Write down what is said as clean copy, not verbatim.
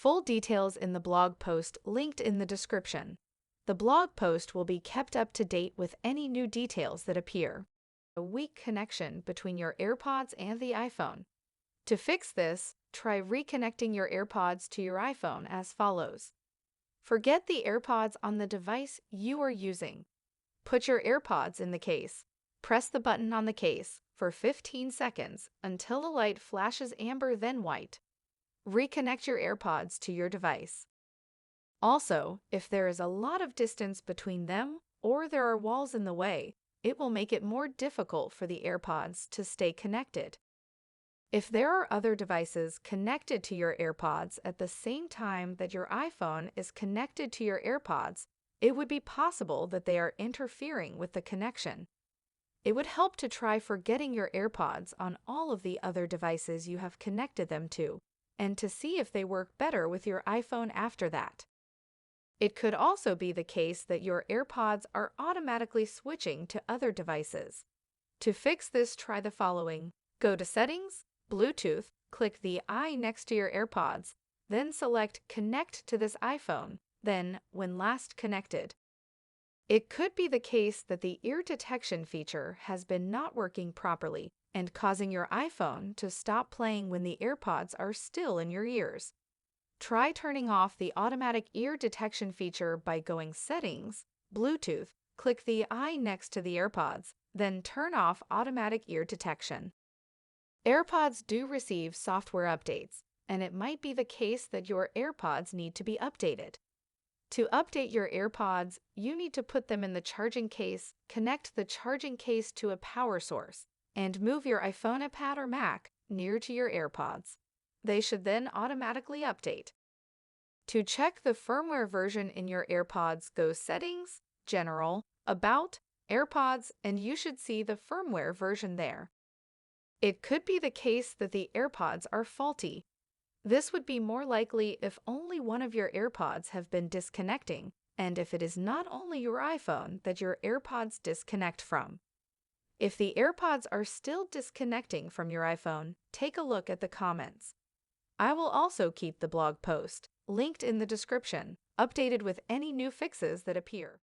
Full details in the blog post linked in the description. The blog post will be kept up to date with any new details that appear. A weak connection between your AirPods and the iPhone. To fix this, try reconnecting your AirPods to your iPhone as follows. Forget the AirPods on the device you are using. Put your AirPods in the case. Press the button on the case for 15 seconds until the light flashes amber then white. Reconnect your AirPods to your device. Also, if there is a lot of distance between them or there are walls in the way, it will make it more difficult for the AirPods to stay connected. If there are other devices connected to your AirPods at the same time that your iPhone is connected to your AirPods, it would be possible that they are interfering with the connection. It would help to try forgetting your AirPods on all of the other devices you have connected them to, and to see if they work better with your iPhone after that. It could also be the case that your AirPods are automatically switching to other devices. To fix this, try the following. Go to Settings, Bluetooth, click the I next to your AirPods, then select Connect to this iPhone, then When last connected. It could be the case that the ear detection feature has been not working properly and causing your iPhone to stop playing when the AirPods are still in your ears. Try turning off the automatic ear detection feature by going Settings, Bluetooth, click the I next to the AirPods, then turn off automatic ear detection. AirPods do receive software updates, and it might be the case that your AirPods need to be updated. To update your AirPods, you need to put them in the charging case, connect the charging case to a power source, and move your iPhone, iPad, or Mac near to your AirPods. They should then automatically update. To check the firmware version in your AirPods, go Settings, General, About, AirPods, and you should see the firmware version there. It could be the case that the AirPods are faulty. This would be more likely if only one of your AirPods have been disconnecting, and if it is not only your iPhone that your AirPods disconnect from. If the AirPods are still disconnecting from your iPhone, take a look at the comments. I will also keep the blog post linked in the description, updated with any new fixes that appear.